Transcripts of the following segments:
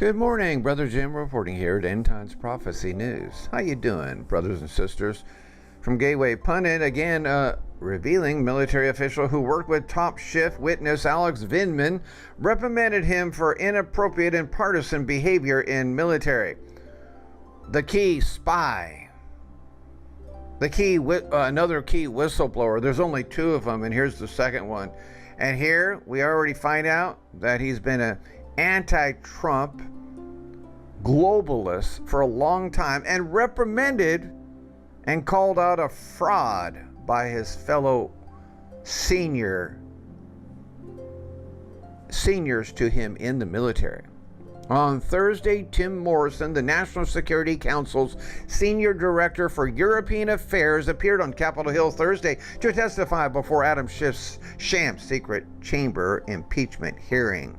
Good morning, Brother Jim reporting here at End Times Prophecy News. How you doing, brothers and sisters? From Gateway Pundit, again, revealing military official who worked with top shift witness Alex Vindman reprimanded him for inappropriate and partisan behavior in military. The key spy. Another key whistleblower. There's only two of them, and here's the second one. And here we already find out that he's been an anti-Trump globalist for a long time and reprimanded and called out a fraud by his fellow seniors to him in the military. On Thursday, Tim Morrison, the National Security Council's Senior Director for European Affairs, appeared on Capitol Hill Thursday to testify before Adam Schiff's sham secret chamber impeachment hearing.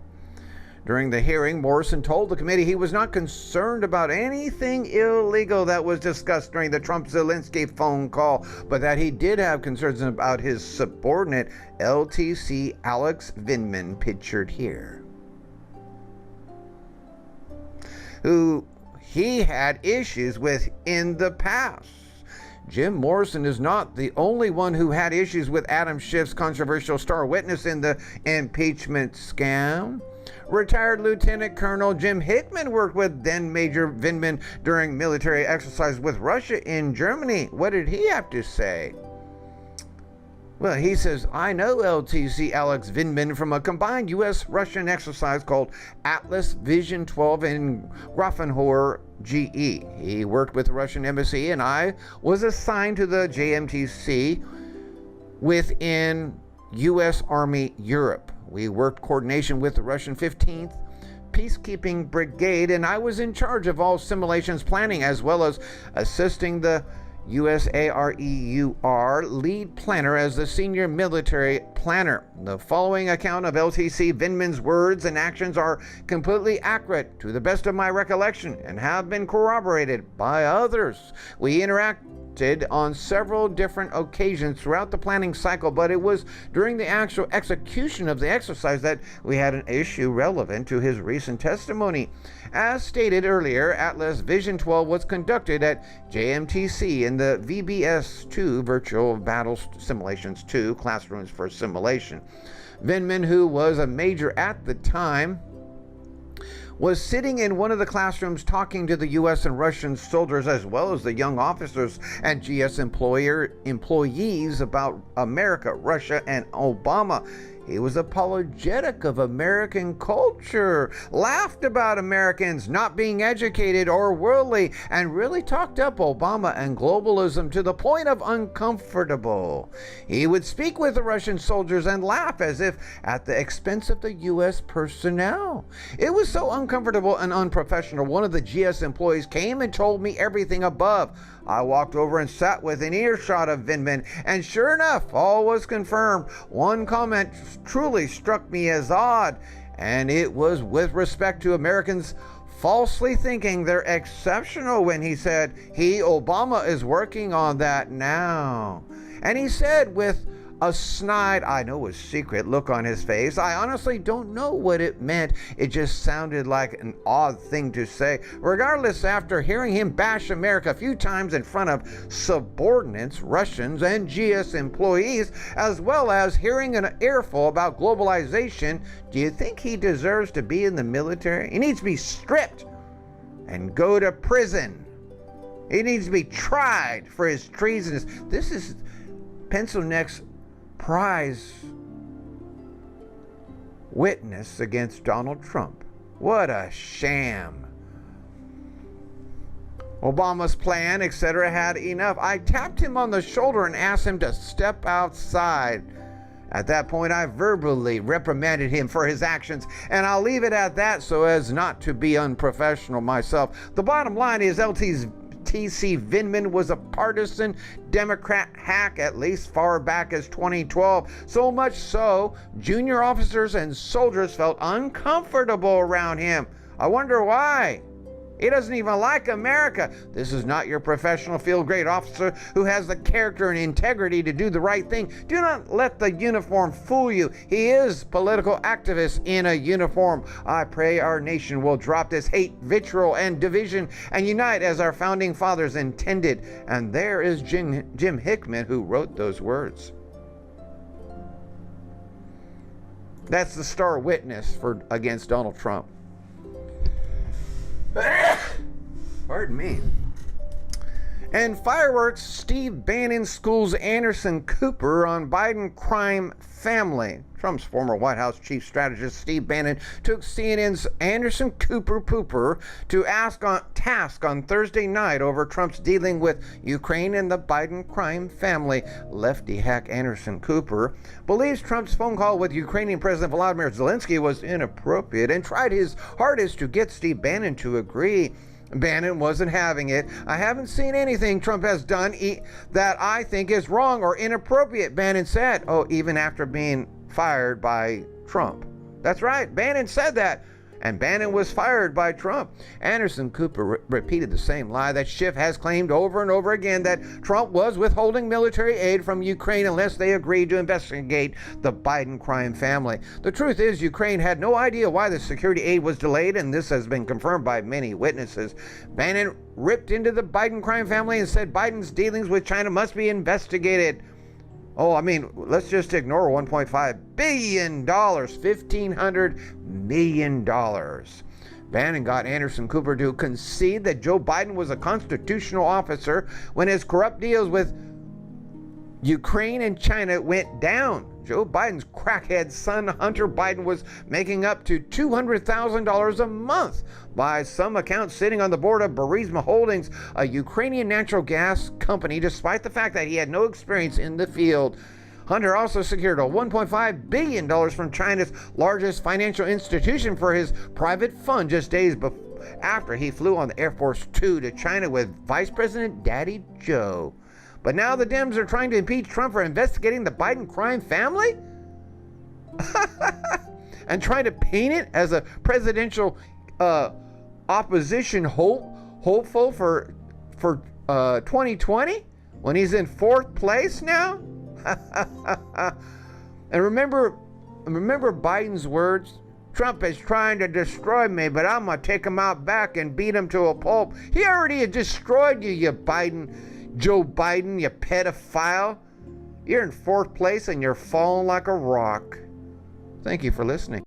During the hearing, Morrison told the committee he was not concerned about anything illegal that was discussed during the Trump-Zelensky phone call, but that he did have concerns about his subordinate, LTC Alex Vindman, pictured here, who he had issues with in the past. Jim Morrison is not the only one who had issues with Adam Schiff's controversial star witness in the impeachment scam. Retired Lieutenant Colonel Jim Hickman worked with then Major Vindman during military exercise with Russia in Germany. What did he have to say? Well, he says, I know LTC Alex Vindman from a combined U.S.-Russian exercise called Atlas Vision 12 in Grafenhor, GE. He worked with the Russian embassy, and I was assigned to the JMTC within U.S. Army Europe. We worked coordination with the Russian 15th Peacekeeping Brigade, and I was in charge of all simulations planning as well as assisting the USAREUR lead planner as the senior military planner. The following account of LTC Vindman's words and actions are completely accurate to the best of my recollection and have been corroborated by others. We interacted on several different occasions throughout the planning cycle, but it was during the actual execution of the exercise that we had an issue relevant to his recent testimony. As stated earlier, Atlas Vision 12 was conducted at JMTC in the VBS-2 Virtual Battle Simulations 2 classrooms for simulation. Vindman, who was a major at the time, was sitting in one of the classrooms talking to the U.S. and Russian soldiers as well as the young officers and GS employees about America, Russia, and Obama. He was apologetic of American culture, laughed about Americans not being educated or worldly, and really talked up Obama and globalism to the point of uncomfortable. He would speak with the Russian soldiers and laugh as if at the expense of the U.S. personnel. It was so uncomfortable and unprofessional. One of the GS employees came and told me everything above. I walked over and sat within earshot of Vindman, and sure enough, all was confirmed. One comment truly struck me as odd, and it was with respect to Americans falsely thinking they're exceptional when he said, Obama is working on that now. And he said with a snide, I know his secret, look on his face, I honestly don't know what it meant. It just sounded like an odd thing to say. Regardless, after hearing him bash America a few times in front of subordinates, Russians, and GS employees, as well as hearing an earful about globalization, do you think he deserves to be in the military? He needs to be stripped and go to prison. He needs to be tried for his treasonous. This is PencilNeck's prize witness against Donald Trump. What a sham. Obama's plan, etc., had enough. I tapped him on the shoulder and asked him to step outside. At that point, I verbally reprimanded him for his actions, and I'll leave it at that so as not to be unprofessional myself. The bottom line is LTC Vindman was a partisan Democrat hack at least far back as 2012. So much so, junior officers and soldiers felt uncomfortable around him. I wonder why. He doesn't even like America. This is not your professional field-grade officer who has the character and integrity to do the right thing. Do not let the uniform fool you. He is political activist in a uniform. I pray our nation will drop this hate, vitriol, and division and unite as our founding fathers intended. And there is Jim Hickman who wrote those words. That's the star witness against Donald Trump. Pardon me. And fireworks, Steve Bannon schools Anderson Cooper on Biden crime family. Trump's former White House chief strategist Steve Bannon took CNN's Anderson Cooper Pooper to task on Thursday night over Trump's dealing with Ukraine and the Biden crime family. Lefty hack Anderson Cooper believes Trump's phone call with Ukrainian President Volodymyr Zelensky was inappropriate and tried his hardest to get Steve Bannon to agree. Bannon wasn't having it. I haven't seen anything Trump has done that I think is wrong or inappropriate, Bannon said. Oh, even after being fired by Trump. That's right, Bannon said that. And Bannon was fired by Trump. Anderson Cooper repeated the same lie that Schiff has claimed over and over again, that Trump was withholding military aid from Ukraine unless they agreed to investigate the Biden crime family. The truth is, Ukraine had no idea why the security aid was delayed, and this has been confirmed by many witnesses. Bannon ripped into the Biden crime family and said Biden's dealings with China must be investigated. Oh, I mean, let's just ignore $1.5 billion, $1,500 million. Bannon got Anderson Cooper to concede that Joe Biden was a constitutional officer when his corrupt deals with Ukraine and China went down. Joe Biden's crackhead son, Hunter Biden, was making up to $200,000 a month, by some accounts sitting on the board of Burisma Holdings, a Ukrainian natural gas company, despite the fact that he had no experience in the field. Hunter also secured a $1.5 billion from China's largest financial institution for his private fund just days after he flew on the Air Force Two to China with Vice President Daddy Joe. But now the Dems are trying to impeach Trump for investigating the Biden crime family? And trying to paint it as a presidential opposition hopeful for 2020 when he's in fourth place now? And remember Biden's words? Trump is trying to destroy me, but I'm going to take him out back and beat him to a pulp. He already destroyed you, Joe Biden, you pedophile. You're in fourth place and you're falling like a rock. Thank you for listening.